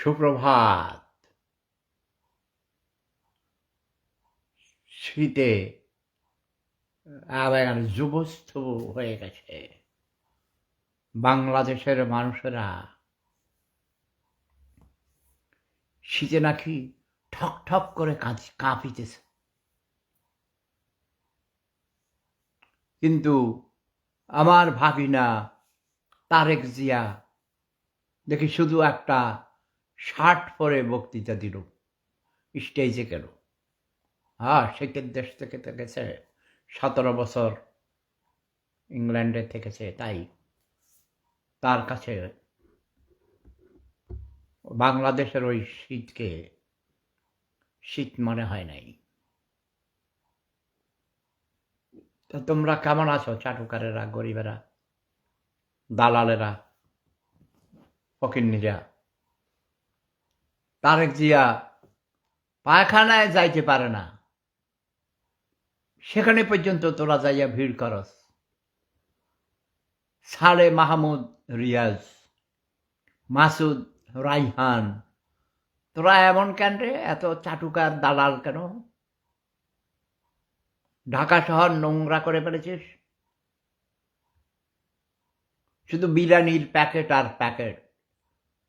সুপ্রভাত। শীতে আবার যুবস্থ হয়ে গেছে বাংলাদেশের মানুষেরা। শীতে নাকি ঠক ঠক করে কাঁপিতেছে, কিন্তু আমার ভাগিনা তারেক জিয়া দেখি শুধু একটা শার্ট পরে বক্তৃতা দিল, স্টেজে গেল। শেখের দেশ থেকে গেছে, 17 বছর ইংল্যান্ডে থেকেছে, তাই তার কাছে বাংলাদেশের ওই শীতকে শীত মনে হয় নাই। তো তোমরা কেমন আছো চাটুকারেরা, গরিবেরা, দালালেরা, ফকিন্নিরা? তারেক জিয়া পায়খানায় যাইতে পারে না, সেখানে পর্যন্ত তোরা যাইয়া ভিড় করস। সালে মাহমুদ রিয়াজ, মাসুদ, রাইহান, তোরা এমন কেন রে? এত চাটুকার দালাল কেন? ঢাকা শহর নোংরা করে ফেলেছিস, শুধু বিরিয়ানির প্যাকেট আর প্যাকেট।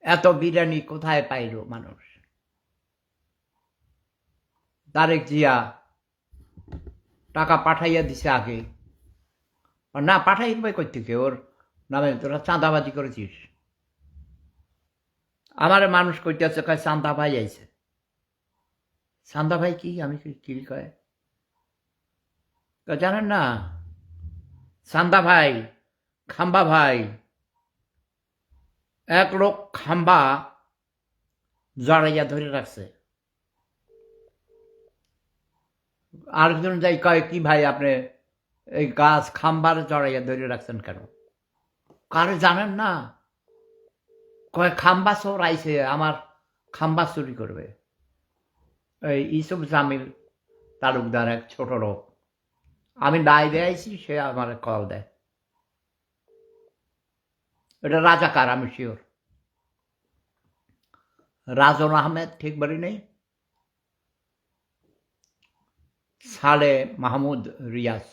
এত বিরিয়ানি কোথায় পাইল মানুষ? তারেক জিয়া টাকা পাঠাইয়া দিছে আগে, না পাঠাইবে কই থেকে? ওর নামে তোরা চাঁদাবাজি করেছিস। আমার মানুষ কইতেছে, কয় চান্দা ভাই আইছে। চান্দা ভাই কি? আমি কি কয় জানেন না? চান্দা ভাই, খাম্বা ভাই, এক লোক খাম্বা জড়াইয়া ধরে রাখছে। আরেকজন যাই কয়, কি ভাই আপনি এই গাছ খাম্বার জড়াইয়া ধরে রাখছেন কেন? কারে জানেন না? কয় খাম্বা চোর আইছে, আমার খাম্বা চুরি করবে। এই ইসুফ জামিল তালুকদার এক ছোট লোক, আমি ডাইরে আইছি, সে আমার কল দেয়। এটা রাজাকার, আমি শিওর। রাজন আহমেদ ঠিক বলি নেই? সালে মাহমুদ রিয়াজ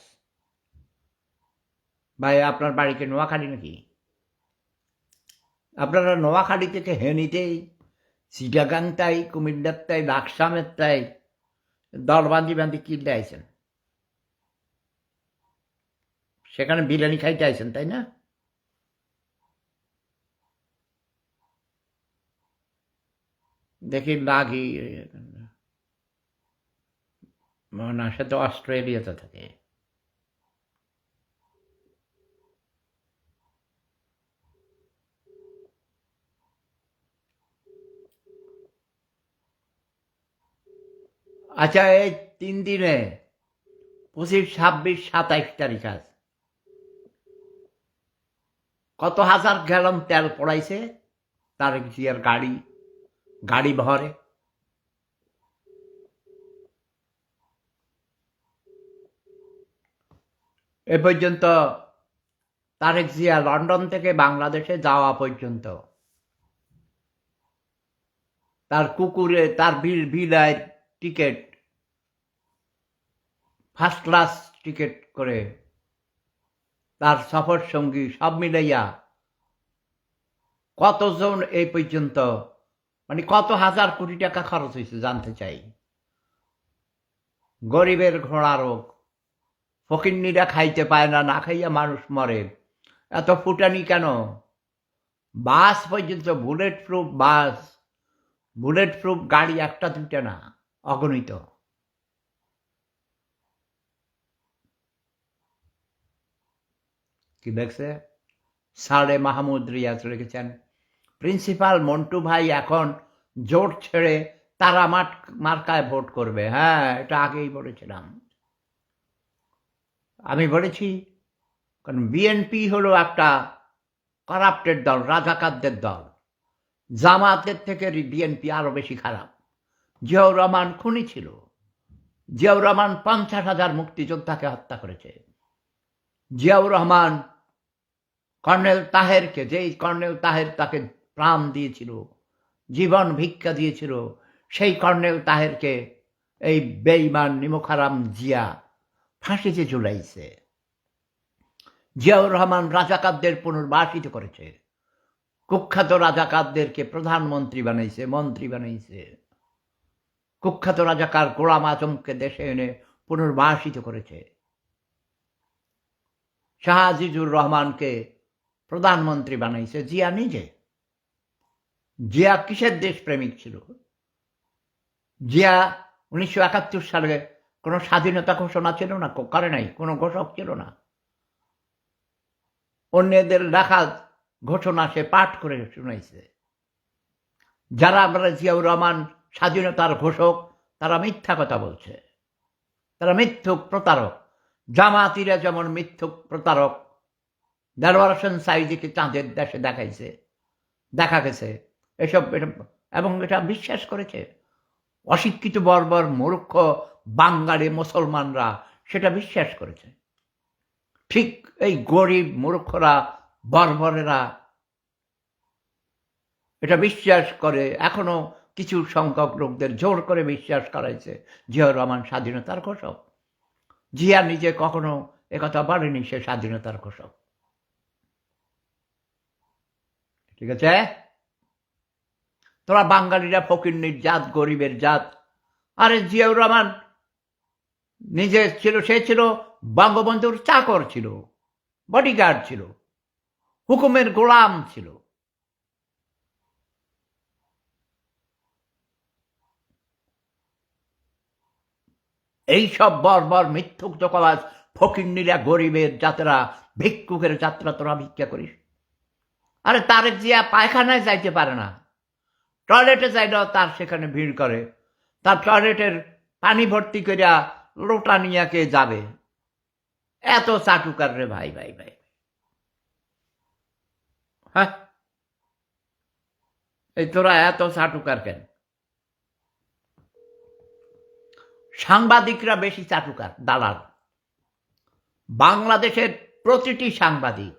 ভাই, আপনার বাড়িকে নোয়াখালী নাকি? আপনারা নোয়াখালী থেকে হেনিতেই, চিটাগাং তাই, কুমিল্লার তাই, লাকসামের তাই দল বান্ধি বান্ধি কিনতে আইছেন, সেখানে বিরিয়ানি খাইতে আইছেন, তাই না? দেখি লাগি না, সে তো অস্ট্রেলিয়াতে থাকে। আচ্ছা, এই 3 দিনে 25, 26, 27 তারিখ আজ কত হাজার গ্যালন তেল পড়াইছে তারেক জিয়ার গাড়ি ভরে? এ পর্যন্ত তারেক জিয়া লন্ডন থেকে বাংলাদেশে যাওয়া পর্যন্ত তার কুকুরে, তার ভিলায় টিকিট, ফার্স্ট ক্লাস টিকিট করে, তার সফর সঙ্গী সব মিলাইয়া কতজন এই পর্যন্ত, মানে কত হাজার কোটি টাকা খরচ হয়েছে জানতে চাই। গরিবের ঘোড়া রোগ, ফকিন্নিরা খাইতে পায় না, না খাইয়া মানুষ মরে। এত ফুটানি কেন? বাস পর্যন্ত, বুলেট প্রুফ বাস, বুলেট প্রুফ গাড়ি একটা দুইটা না, অগণিত। কি দেখছে? সালে মাহমুদ রিয়াজ লিখেছেন, প্রিন্সিপাল মন্টু ভাই এখন জোট ছেড়ে তারা মার্কায় ভোট করবে। হ্যাঁ, এটা আগেই বলেছিলাম। আমি বলেছি, কারণ বিএনপি হলো একটা কারাপ্টেড দল, রাজাকারদের দল। জামাতের থেকে বিএনপি আরো বেশি খারাপ। জিয়াউর রহমান খুনি ছিল। জিয়াউর রহমান 50,000 মুক্তিযোদ্ধাকে হত্যা করেছে। জিয়াউর রহমান কর্নেল তাহেরকে, যেই কর্নেল তাহের তাকে প্রাণ দিয়েছিল, জীবন ভিক্ষা দিয়েছিল, সেই কর্নেল তাহেরকে এই বেঈমান নিমকহারাম জিয়া ফাঁসিতে ঝুলাইছে। জিয়াউর রহমান রাজাকারদের পুনর্বাসিত করেছে, কুখ্যাত রাজাকারদেরকে প্রধানমন্ত্রী বানাইছে, মন্ত্রী বানাইছে। কুখ্যাত রাজাকার গোলাম আজমকে দেশে এনে পুনর্বাসিত করেছে। শাহ আজিজুর রহমানকে প্রধানমন্ত্রী বানাইছে জিয়া নিজে। জিয়া কিসের দেশপ্রেমিক ছিল? জিয়া 1971 সালে কোনো স্বাধীনতা ঘোষণা ছিল না, করে নাই, কোনো ঘোষক ছিল না। অন্যদের লেখা ঘোষণা সে পাঠ করে শুনাইছে। যারা আমরা জিয়াউর রহমান স্বাধীনতার ঘোষক, তারা মিথ্যা কথা বলছে, তারা মিথ্যুক প্রতারক। জামাতিরা যেমন মিথ্যুক প্রতারক, দেলোয়ার হোসেন সাঈদীকে চাঁদের দেশে দেখা গেছে এসব, এবং এটা বিশ্বাস করেছে অশিক্ষিত বর্বর মূর্খ বাঙালি মুসলমানরা, সেটা বিশ্বাস করেছে। ঠিক এই গরিব মূর্খরা, বর্বরেরা এটা বিশ্বাস করে। এখনো কিছু সংখ্যক লোকদের জোর করে বিশ্বাস করাইছে জিয়াউর রহমান স্বাধীনতার ঘোষক। জিয়া নিজে কখনো একথা বলেনি সে স্বাধীনতার ঘোষক। ঠিক আছে? তোরা বাঙালিরা ফকিন্নির জাত, গরিবের জাত। আরে জিয়াউর রহমান নিজে ছিল, সে ছিল বঙ্গবন্ধুর চাকর, ছিল বডিগার্ড, ছিল হুকুমের গোলাম ছিল। এইসব বর্বর মিথ্যুক জকবাজ ফকিন্নিরা, গরিবের জাতরা, ভিক্ষুকের যাত্রা তোরা ভিক্ষা করিস। আরে তারেক জিয়া পায়খানায় যাইতে পারে না, টয়লেটে যাইলেও তার সেখানে ভিড় করে। তার টয়লেটের পানি ভর্তি করিয়া লোটা নিয়ে কে যাবে? এত চাটুকার রে ভাই ভাই ভাই। হ্যাঁ, এই তোরা এত চাটুকার কেন? সাংবাদিকরা বেশি চাটুকার, দালাল। বাংলাদেশের প্রতিটি সাংবাদিক,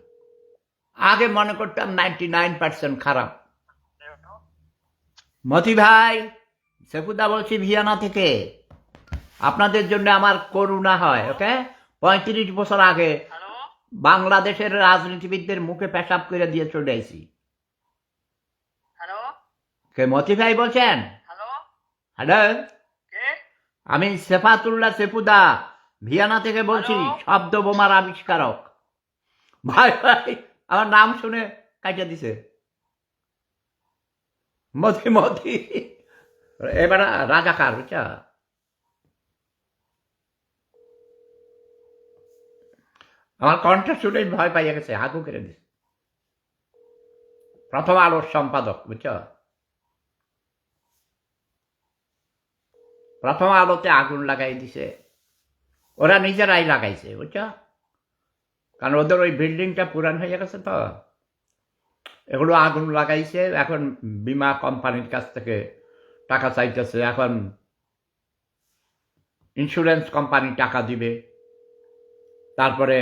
আগে মনে করতাম 99% খারাপ। মতি ভাই, সেফুদা বলছি ভিয়ানা থেকে। আপনাদের জন্য আমার করুণা হয়। ওকে, 35 বছর আগে বাংলাদেশের রাজনীতিবিদদের মুখে পেশাব করে দিয়ে চলে আইছি। কে মতি ভাই বলছেন? হ্যালো, আমি সেফাতুল্লাহ সেফুদা ভিয়ানা থেকে বলছি, শব্দ বোমার আবিষ্কারক। ভাই ভাই আমার নাম শুনে কাটিয়ে দিছে মতি মতি। এবার রাজাকার, বুঝছা? আমার কণ্ঠ শুনে ভয় পাইয়া গেছে, হাগু করে দিছে। প্রথম আলোর সম্পাদক, বুঝছ? প্রথম আলোতে আগুন লাগাই দিছে, ওরা নিজেরাই লাগাইছে, বুঝছ? কারণ ওদের ওই বিল্ডিংটা পুরান হয়ে গেছে, তো এগুলো আগুন লাগাইছে। এখন বিমা কোম্পানির কাছ থেকে টাকা চাইতেছে, এখন ইন্স্যুরেন্স কোম্পানি টাকা দিবে, তারপরে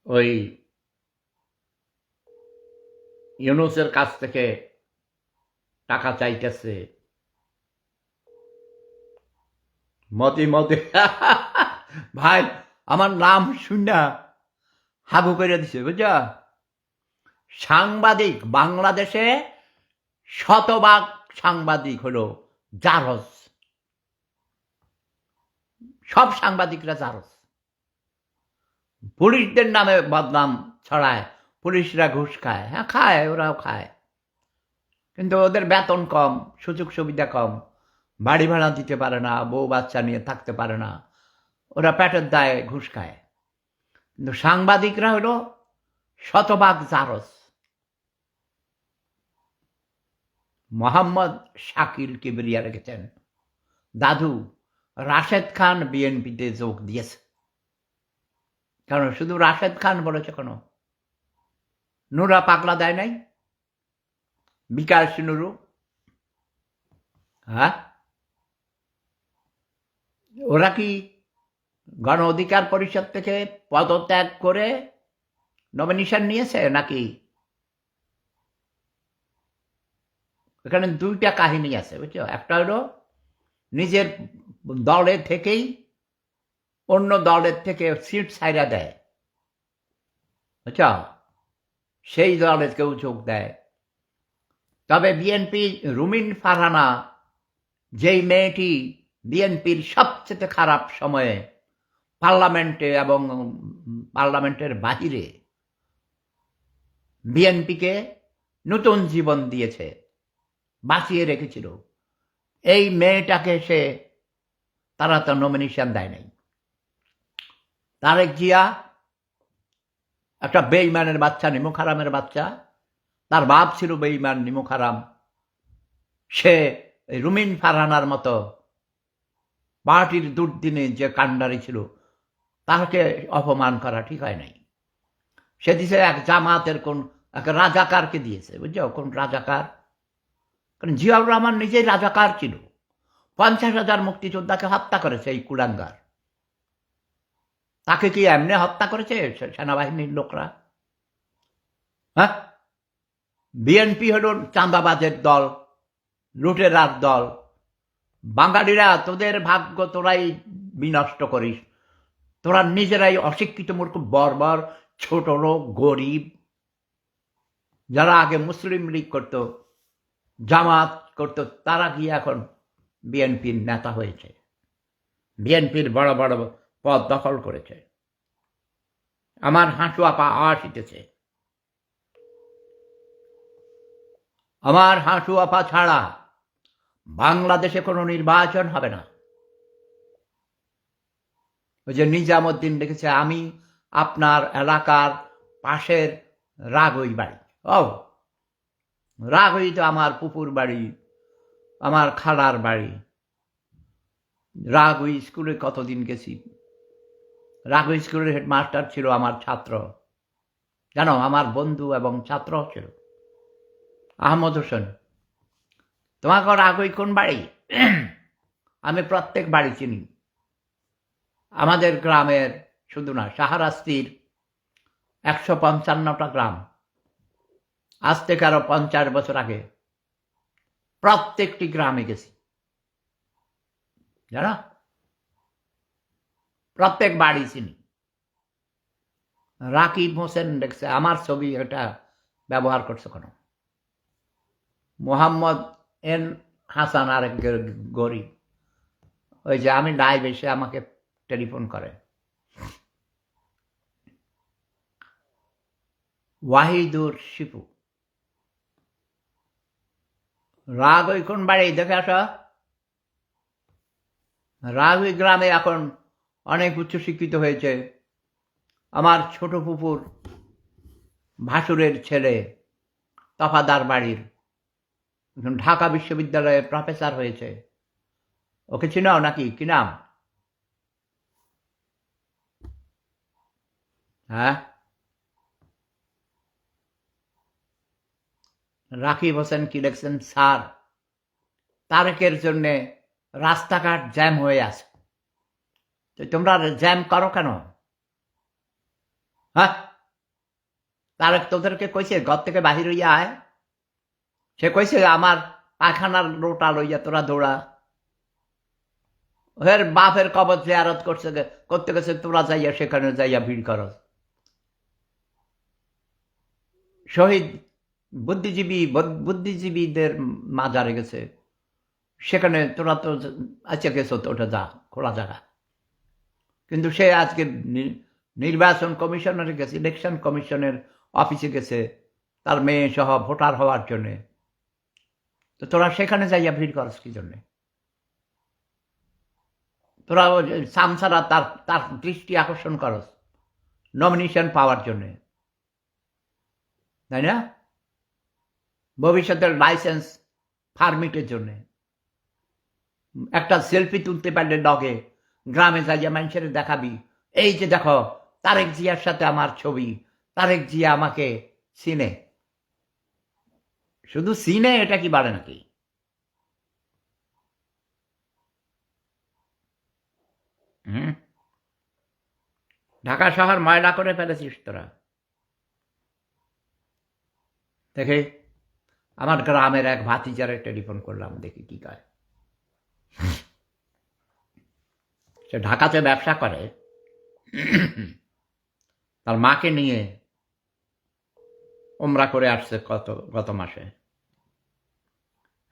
ওই ইউনুসের কাছ থেকে টাকা চাইতেছে। মতি মতি ভাই আমার নাম শুনা হাগু করে দিছে, বুঝছ? সাংবাদিক বাংলাদেশে শতভাগ সাংবাদিক হলো জারজ। সব সাংবাদিকরা জারজ। পুলিশদের নামে বদনাম ছড়ায়, পুলিশরা ঘুষ খায়। হ্যাঁ খায়, ওরাও খায়, কিন্তু ওদের বেতন কম, সুযোগ সুবিধা কম, বাড়ি ভাড়া দিতে পারে না, বউ বাচ্চা নিয়ে থাকতে পারে না, ওরা পেটের দায়ে ঘুষ খায়। কিন্তু সাংবাদিকরা হলো শতভাগ জারজ। মোহাম্মদ শাকিল কিবরিয়া রেখেছেন, দাদু রাশেদ খান বিএনপিতে যোগ দিয়েছে। কারণ শুধু রাশেদ খান বলেছে, কোনো নুরা পাগলা দেয় নাই? বিকাশ নুরু, হ্যাঁ? ওরা কি গণ অধিকার পরিষদ থেকে পদত্যাগ করে নমিনেশন নিয়েছে নাকি? এখানে দুইটা কাহিনী আছে, বুঝছো? একটা হলো নিজের দলে থেকেই অন্য দলের থেকে সিট ছাইড়া দেয়, বুঝছো? সেই দলে কেউ যোগ দেয়। তবে বিএনপি রুমিন ফারহানা, যেই মেয়েটি বিএনপির সবচেয়ে খারাপ সময়ে পার্লামেন্টে এবং পার্লামেন্টের বাহিরে বিএনপিকে নতুন জীবন দিয়েছে, বাঁচিয়ে রেখেছিল, এই মেয়েটাকে তারা তো নমিনেশন দেয় নাই। তারেক জিয়া একটা বেঈমানের বাচ্চা, নিমুখ হারামের বাচ্চা, তার বাপ ছিল বেঈমান নিমুখ হারাম। সে রুমিন ফারহানার মতো পার্টির দুর্দিনে যে কাণ্ডারি ছিল, তাকে অপমান করা ঠিক হয় নাই। সে দিছে এক জামাতের কোন এক রাজাকারকে দিয়েছে, বুঝছো? কোন রাজাকার? কারণ জিয়াউর রহমান নিজেই রাজাকার ছিল। 50,000 মুক্তিযোদ্ধাকে হত্যা করেছে এই কুলাঙ্গার। তাকে কি এমনি হত্যা করেছে সেনাবাহিনীর লোকরা? হ্যাঁ, বিএনপি হল চাঁদাবাজের দল, লুটেরার দল। বাঙালিরা তোদের ভাগ্য তোরাই বিনষ্ট করিস। তোরা নিজেরাই অশিক্ষিত, মূর্খ, বর্বর, ছোট লোক, গরিব। যারা আগে মুসলিম লীগ করতো, জামাত করতো, তারা গিয়ে এখন বিএনপির নেতা হয়েছে, বিএনপির বড় বড় পদ দখল করেছে। আমার হাঁটু আপা আসিতেছে। আমার হাঁটু আপা ছাড়া বাংলাদেশে কোনো নির্বাচন হবে না। ওই যে নিজামুদ্দিন দেখেছে, আমি আপনার এলাকার পাশের রাগই বাড়ি। ও, রাগই তো আমার পুকুর বাড়ি, আমার খালার বাড়ি। রাগই স্কুলে কতদিন গেছি। রাগই স্কুলের হেডমাস্টার ছিল আমার ছাত্র, জানো, আমার বন্ধু এবং ছাত্র ছিল আহমদ হোসেন। তোমাকে রাগই কোন বাড়ি? আমি প্রত্যেক বাড়ি চিনি। আমাদের গ্রামের শুধু না, শাহরাস্তির 155টা গ্রাম, আজ থেকে আরো 50 বছর আগে প্রত্যেকটি গ্রামে গেছি, জানো, প্রত্যেক বাড়ি চিনি। রাকিব হোসেন দেখছে আমার ছবি, এটা ব্যবহার করছে কেন? মোহাম্মদ এন হাসান আরেক গরিব, ওই যে আমি লাইভ এসে আমাকে টেলিফোন করে। ওয়াহিদুর শিপু, রাগ ওই কোন বাড়ি দেখে আসা? রাগই গ্রামে এখন অনেক উচ্চশিক্ষিত হয়েছে। আমার ছোট পুপুর ভাসুরের ছেলে তফাদার বাড়ির ঢাকা বিশ্ববিদ্যালয়ে প্রফেসর হয়েছে। ওকে চিনাও নাকি? কি নাম? হ্যাঁ, রাকিব হোসেন কি লিখছেন, স্যার তারেকের জন্য রাস্তাঘাট জ্যাম হয়ে আছে। তো তোমরা জ্যাম করো কেন? হ্যাঁ, তারেক তোদেরকে কইছে ঘর থেকে বাহির হইয়া আয়? সে কইছে আমার পায়খানার লোটা লইয়া তোরা দৌড়া? ওর বাপের কবর জিয়ারত করতে গেছে, তোরা যাইয়া সেখানে যাইয়া ভিড় করো। শহীদ বুদ্ধিজীবীদের মাজারে গেছে, সেখানে তোরা তো আচ্ছা গেছো, তো ওটা যা, খোলা জায়গা। কিন্তু সে আজকে নির্বাচন কমিশনারে গেছে, ইলেকশন কমিশনের অফিসে গেছে তার মেয়ে সহ ভোটার হওয়ার জন্যে। তো তোরা সেখানে যাইয়া ভিড় করস কি জন্যে? তোরা সামসারা তার দৃষ্টি আকর্ষণ করস নমিনেশন পাওয়ার জন্যে, তাই না? ভবিষ্যতের লাইসেন্স পারমিটের জন্যে। একটা সেলফি তুলতে পারলে লগে গ্রামে যাইয়া মানুষের দেখাবি, এই যে দেখো তারেক জিয়ার সাথে আমার ছবি, তারেক জিয়া আমাকে চিনে। শুধু চিনে এটা কি বাড়ে নাকি? ঢাকা শহর ময়লা করে ফেলেছিস তোরা। দেখে আমার গ্রামের এক ভাতিজারে টেলিফোন করলাম, দেখি কি কয়। সে ঢাকাতে ব্যবসা করে, তার মাকে নিয়ে ওমরা করে আসছে গত মাসে।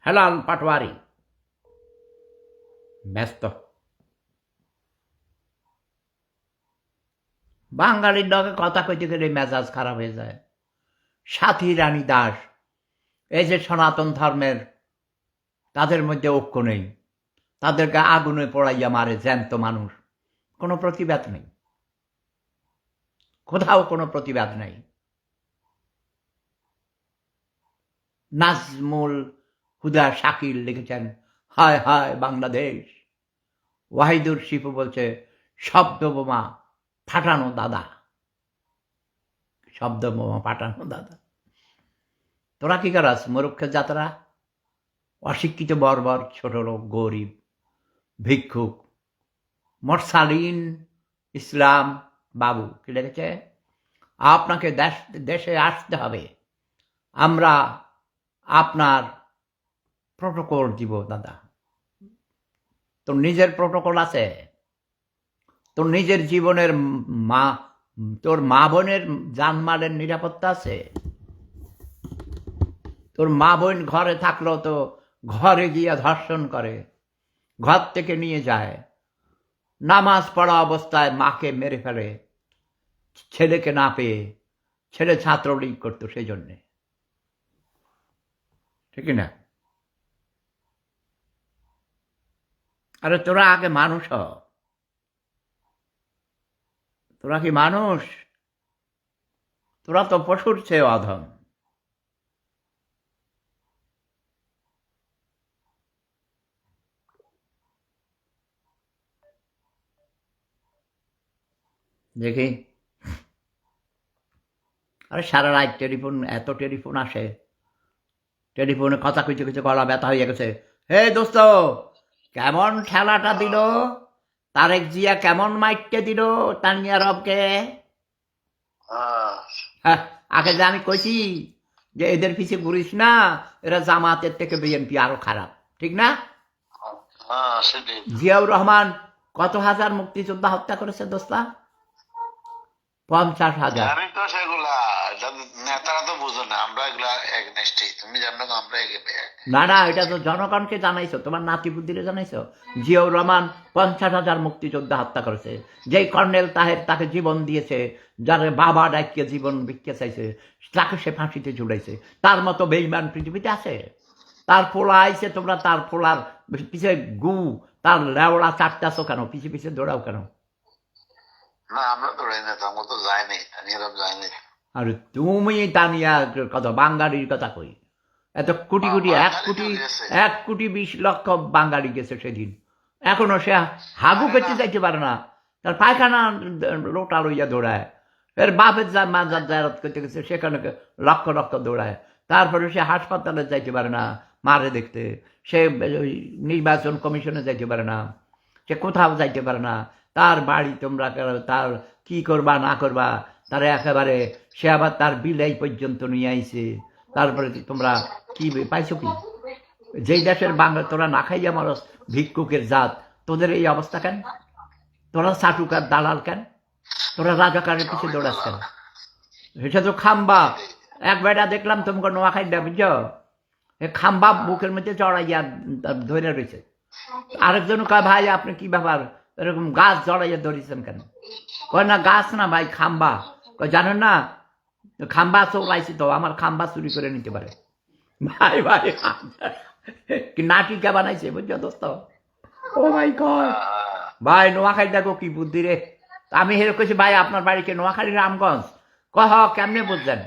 হেলাল পাটোয়ারি, ব্যস্ত। বাঙালির লগে কথা কইতে গেলে মেজাজ খারাপ হয়ে যায়। সাথী রানী দাস, এই যে সনাতন ধর্মের, তাদের মধ্যে ঐক্য নেই, তাদেরকে আগুনে পোড়াইয়া মারে জ্যান্ত মানুষ, কোনো প্রতিবাদ নেই, কোথাও কোনো প্রতিবাদ নেই। নাজমুল হুদা শাকিল লিখেছেন, হায় হায় বাংলাদেশ। ওয়াহিদুর শিপু বলছে, শব্দ বোমা ফাটানো দাদা, শব্দ বোমা ফাটানো দাদা। তোরা কি করাস মরুক্ষের যাত্রা? অশিক্ষিত বর্বর ছোট লোক, গরিব, ভিক্ষুক। মরসালিন ইসলাম বাবু কি লিখেছে, আপনাকে দেশে আসতে হবে, আমরা আপনার প্রটোকল দিব দাদা। তোর নিজের প্রটোকল আছে? তোর নিজের জীবনের তোর মা বোনের জানমালের নিরাপত্তা আছে? তোর মা বোন ঘরে থাকলেও তো ঘরে গিয়ে ধর্ষণ করে, ঘর থেকে নিয়ে যায়, নামাজ পড়া অবস্থায় মাকে মেরে ফেলে, ছেলেকে না পেয়ে। ছেলে ছাত্রলীগ করতো সেই জন্যে, ঠিক না? আরে তোরা আগে মানুষ হ। তোরা কি মানুষ? তোরা তো পশুর চেয়ে অধম। দেখি, আরে সারা রাত টেলিফোন, এত টেলিফোন আসে, টেলিফোনে কথা কইতে কইতে গলা ব্যথা হয়ে গেছে। হে দোস্ত, কেমন খেলাটা দিল তারেক জিয়া, কেমন মাইটটা দিল তানিয়া রবকে। হ্যাঁ, আগে যে আমি কইছি যে এদের পিছিয়ে ঘুরিস না, এরা জামাতের থেকে বিএনপি আরো খারাপ, ঠিক না? জিয়াউর রহমান কত হাজার মুক্তিযোদ্ধা হত্যা করেছে দোস্তা? 50,000। আমি তো সেগুলা নেতারা তো বুঝো না, আমরা এগুলা একনিষ্ঠই, তুমি জানো আমরা না না, এটা তো জনগণকে জানাইছো, তোমার নাতি বুদ্ধিরে জানাইছো। জিয়াউর রহমান 50,000 মুক্তিযোদ্ধা হত্যা করেছে। যেই কর্নেল তাহের তাকে জীবন দিয়েছে, যার বাবা ডাকিয়ে জীবন ভিক্ষা চাইছে, তাকে সে ফাঁসিতে ঝুলাইছে। তার মতো বেইমান পৃথিবীতে আছে? তার পোলা আইছে, তোমরা তার পোলার পিছিয়ে গু, তার লেওড়া চাটতাছো কেন? পিছিয়ে পিছিয়ে দৌড়াও কেন? না, আমরা তো আমরা তো যাইনি, যাইনি। আর তুমি তানিয়া কথা, বাঙালির কথা কই, এত কোটি কোটি, 1,20,00,000 বাঙালি গেছে সেদিন, এখনো সে হাগু পেতে যাইতে পারে না, তার পায়খানা লোটা লইয়া দৌড়ায়। এর বাপের মাজার জায়রাত করতে গেছে, সেখানে লক্ষ লক্ষ দৌড়ায়। তারপরে সে হাসপাতালে যাইতে পারে না মারে দেখতে, সে নির্বাচন কমিশনে যাইতে পারে না, সে কোথাও যাইতে পারে না। তার বাড়ি তোমরা তার কি করবা না করবা, তার একেবারে সে আবার তার বিলাই পর্যন্ত নিয়ে আইছে। তারপরে তোমরা কি পাইছো কি? যেই দেশের বাংলা তোরা না খাইয়া মরস, ভিক্ষুকের জাত, তোদের এই অবস্থা কেন? তোরা চাটুকার দালাল কেন? তোরা রাজাকারের পিছিয়ে দৌড়াস কেন? সেটা তো খাম্বা। এক বেটা দেখলাম তোমাকে নোয়াখাইডা, বুঝছো, খাম্বা বুকের মধ্যে চড়াইয়া ধরে রয়েছে। আরেকজন কয়, ভাই আপনি কি ব্যাপার, এরকম গাছ জড়াইয়া ধরেছেন কেন? কয় না গাছ না ভাই, খাম্বা। কয় জানেন না, খাম্বা চৌড়াইছি তো, আমার খাম্বা চুরি করে নিতে পারে। ভাই ভাই কি নাটিকা বানাইছে, বুঝছো দোস্ত? ও মাই গড ভাই, নোয়াখালী দেখো কি বুদ্ধি রে। আমি হেরে কইছি, ভাই আপনার বাড়িকে নোয়াখালী রামগঞ্জ? কয় হ, কেমনে বুঝছেন?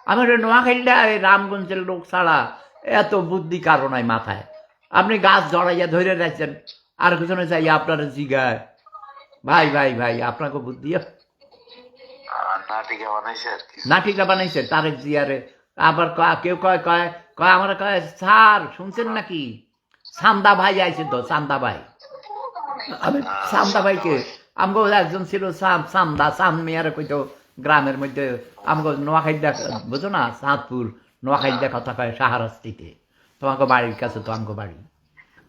আমি নোয়াখালীটা রামগঞ্জের লোক ছাড়া এত বুদ্ধি কারো নাই মাথায়। আপনি গাছ জড়াইয়া ধরে রাখছেন, আর পিছনে যাইয়া আপনার জিগায়। ভাই ভাই ভাই, আপনাকে বুদ্ধি নাটিকা বানাইছে তারেক জিয়ারে। আবার কেউ কয় কয় কয় আমার কয়, স্যার শুনছেন নাকি সান্দা ভাই আইছে তো, সান্দা ভাই। আমি সান্দা ভাইকে, আমগো একজন ছিল সান্দা, সাম মেয়ারে কইতো গ্রামের মধ্যে, আমগো নোয়াখালী বুঝো না, চাঁদপুর নোয়াখালীতে কথা কয় সাহারাস্তিতে, তোমাকে বাড়ির কাছে তো আমাকে বাড়ি।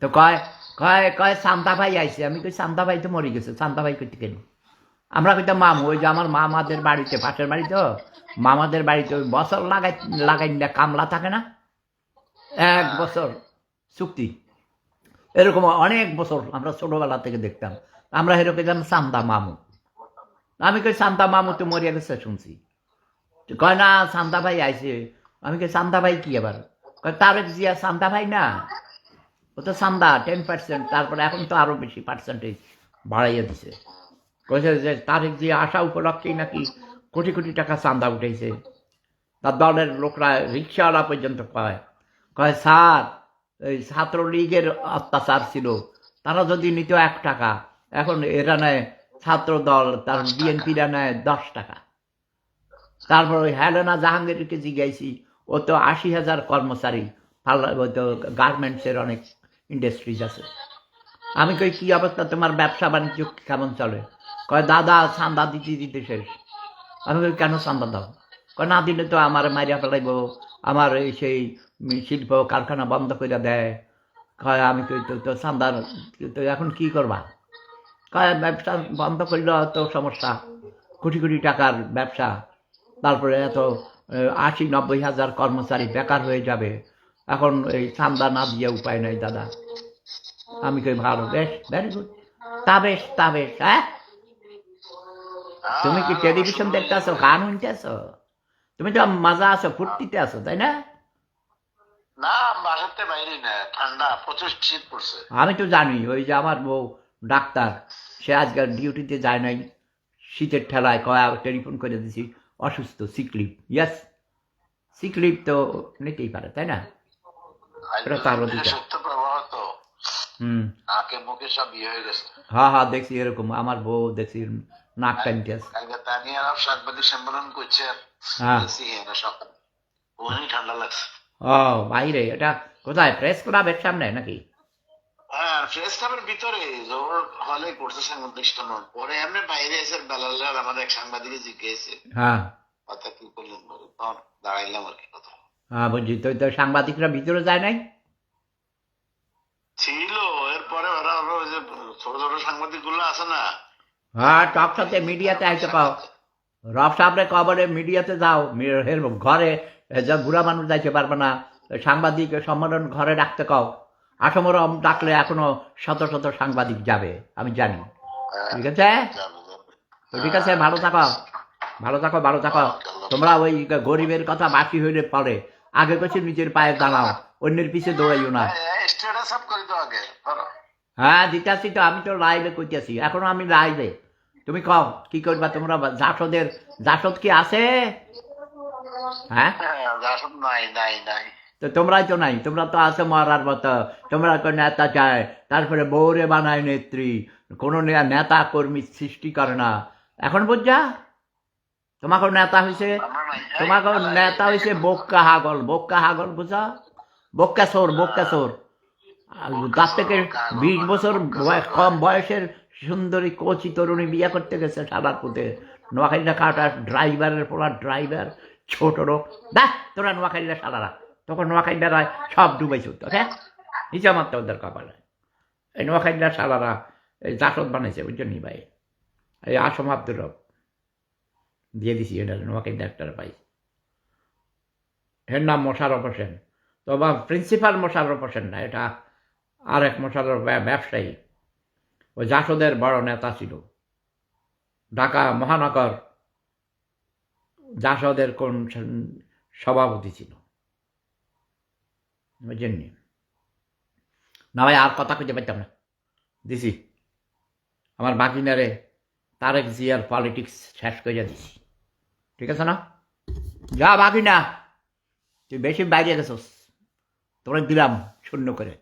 তো কয় কয় কয় চান্দা ভাই আইছে। আমি কই চান্দা ভাই তো মরে গেছে, চান্দা ভাই কইতে কেন? আমরা কইতাম মামু, ওই যে আমার মামাদের বাড়িতে, পাশের বাড়ি তো, মামাদের বাড়িতে ওই বছর লাগাই লাগাই না কামলা থাকে না, 1 বছর চুক্তি, এরকম অনেক বছর আমরা ছোটবেলা থেকে দেখতাম। আমরা এরকম যেন চান্দা মামু। আমি কই চান্দা মামু তো মরিয়া গেছে শুনছি। কয় না চান্দা ভাই আইছে। আমি কই চান্দা ভাই কি আবার? কয় তারেক জিয়া চান্দা ভাই না, ও তো চান্দা 10%, তারপরে এখন তো আরো বেশি পার্সেন্টেজ বাড়াইয়া দিছে। কইছে যে তারেক জিয়া আসা উপলক্ষেই নাকি কোটি কোটি টাকা চান্দা উঠেছে। তার দলের লোকরা, রিক্সাওয়ালা পর্যন্ত কয় কয় স্যার, এই ছাত্রলীগের অত্যাচার ছিল, তারা যদি নিত 1 টাকা, এখন এরা নেয় ছাত্র দল, তার বিএনপিরা নেয় 10 টাকা। তারপর ওই হেলেনা জাহাঙ্গীরকে জিজ্ঞাসি, ও তো 80,000 কর্মচারী, গার্মেন্টসের অনেক ইন্ডাস্ট্রিজ আছে। আমি কই কি অবস্থা, তোমার ব্যবসা বাণিজ্য কেমন চলে? কয় দাদা চান্দা দিতে দিতে শেষ। আমি কই কেন চান্দা দাও? কয় না দিলে তো আমার মারিয়া ফেলাইব, আমার এই সেই শিল্প কারখানা বন্ধ করে দেয়। কয় আমি কই তো চান্দার তো এখন কি করবা? কয় ব্যবসা বন্ধ করলে তো সমস্যা, কোটি কোটি টাকার ব্যবসা, তারপরে এত 80-90 হাজার কর্মচারী বেকার হয়ে যাবে, এখন এই চান্দা না দিয়ে উপায় নাই দাদা। আমি কই ভালো, বেশ, ভেরি গুড, তা বেশ তা বেশ। হ্যাঁ, তুমি কি টেলিভিশন দেখতে আসো, গান শুনতে আসো? তুমি তো মজা আছো, ফুর্তিতে আছো, তাই না? না, বাসাতে বাইরে না, ঠান্ডা, প্রচুর শীত পড়ছে। আমি তো জানি, ওই যে আমার বউ ডাক্তার, সে আজকাল ডিউটিতে যায় নাই, শীতের ঠেলায় কয়া টেলিফোন করে দিছি অসুস্থ, সিকলিপ। ইয়াস, সিকলিপ তো নিতেই পারে, তাই না? এটা তার অধিকার। সত্য প্রবাহ তো, হুম, নাকে মুখে সব ইয়ে হয়ে গেছে। হ্যাঁ হ্যাঁ, দেখছি এরকম, আমার বউ দেখছি নাক টানতে আছে। কালকে তানিয়া সাংবাদিক সম্মেলন করছে, হ্যাঁ, সকালে অনেক ঠান্ডা লাগছে। ও বাইরে, এটা কোথায়, প্রেস ক্লাবের সামনে নাকি? হ্যাঁ, প্রেস ক্লাবের ভিতরে জোর হলে করছে সাংবাদিক সম্মেলন, পরে এমনি বাইরে এসে বেলাল আমাদের এক সাংবাদিকে জিজ্ঞেসে হ্যাঁ কথা কি করলেন, বলে তখন দাঁড়াইলাম আর কি কথা। হ্যাঁ, বুঝছি। তো তো সাংবাদিকরা ভিতরে যায় নাই? ছিল, এরপরে ওরা হলো ওই যে ছোট ছোট সাংবাদিক গুলো আছে না, হ্যাঁ, টক সাথে মিডিয়াতে আইতে পাও, রব সাহেবের খবরে মিডিয়াতে যাও, ঘরে যা বুড়া মানুষ যাইতে পারবে না, সাংবাদিক সম্মেলন ঘরে ডাকতে কও। আসমরম ডাকলে এখনো শত শত সাংবাদিক যাবে, আমি জানি। ঠিক আছে, তো ঠিক আছে, ভালো থাকো, ভালো থাকো, ভালো থাকো। তোমরা ওই গরিবের কথা বাকি হইলে পরে, আগে কাছে নিজের পায়ে দাঁড়াও, অন্যের পিছে দৌড়াইও না। স্ট্যাটাস আপ করি তো আগে ধরো। হ্যাঁ, দিতেছি তো, আমি তো লাইভে কইতেছি, এখনো আমি লাইভে। তুমি কও কি করবা তোমরা? জাসদের, জাসদ কি আছে? হ্যাঁ, জাসদ নাই নাই নাই। তো তোমরাই তো নাই, তোমরা তো আছো মরার মতো। তোমরা তো নেতা চায়, তারপরে বউরে বানায় নেত্রী, কোনো নেতা কর্মী সৃষ্টি করে না। এখন বুঝছা, তোমাকে নেতা হয়েছে, তোমাকে নেতা হয়েছে বোক্কা হাগল, বোক্কা হাগল, বুঝা? বোক্কা চোর, বোক্কা চোর। তার থেকে 20 বছর কম বয়সের সুন্দরী কচি তরুণী বিয়ে করতে গেছে সাদার পুঁতে, নোয়াখালীরা কাটা ড্রাইভারের পোলা ড্রাইভার, ছোট লোক। দেখ তোরা নোয়াখালীরা সাদারা, তখন নোয়াখালীরা সব ডুবাইছ, ওকে নিচে মারতে ওদের কপালে। এই নোয়াখালীরা সাদারা এই জাসদ বানাইছে, বুঝছো নি ভাই? এই আসম আব্দুর রব দিয়ে দিছি, এটা নোয়াখালী একটা পাই, এর নাম মোশাররফ হোসেন। তো বা প্রিন্সিপাল মোশাররফ হোসেন না, এটা আর এক মোশাররফ, ব্যবসায়ী, ওই জাসদের বড় নেতা ছিল, ঢাকা মহানগর জাসদের কোন সভাপতি ছিল, বুঝলেন? না ভাই, আর কথা খুঁজে পাইতাম না, দিছি আমার বাকিনারে তারেক জিয়ার পলিটিক্স শেষ করে দিছি। ঠিক আছে না? যা বাকি না, তুই বেশি বাইরে গেছস, তোরা দিলাম শূন্য করে।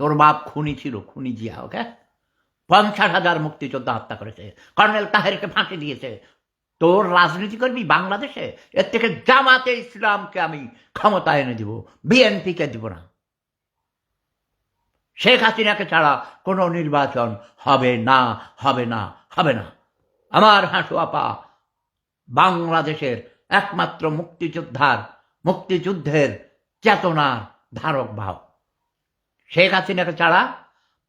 তোর বাপ খুনি ছিল, খুনি জিয়া, ওকে? 50,000 মুক্তিযোদ্ধা হত্যা করেছে, কর্নেল তাহেরকে ফাঁসি দিয়েছে। তোর রাজনীতি করবি বাংলাদেশে? এর থেকে জামাতে ইসলামকে আমি ক্ষমতা এনে দিব, বিএনপিকে দিব না। শেখ হাসিনাকে ছাড়া কোনো নির্বাচন হবে না, হবে না, হবে না। আমার হাঁটু আপা বাংলাদেশের একমাত্র মুক্তিযোদ্ধার মুক্তিযুদ্ধের চেতনার ধারক বাহক। শেখ হাসিনাকে ছাড়া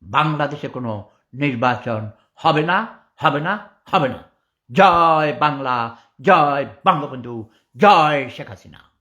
বাংলাদেশে কোনো নির্বাচন হবে না, হবে না, হবে না। জয় বাংলা, জয় বঙ্গবন্ধু, জয় শেখ হাসিনা।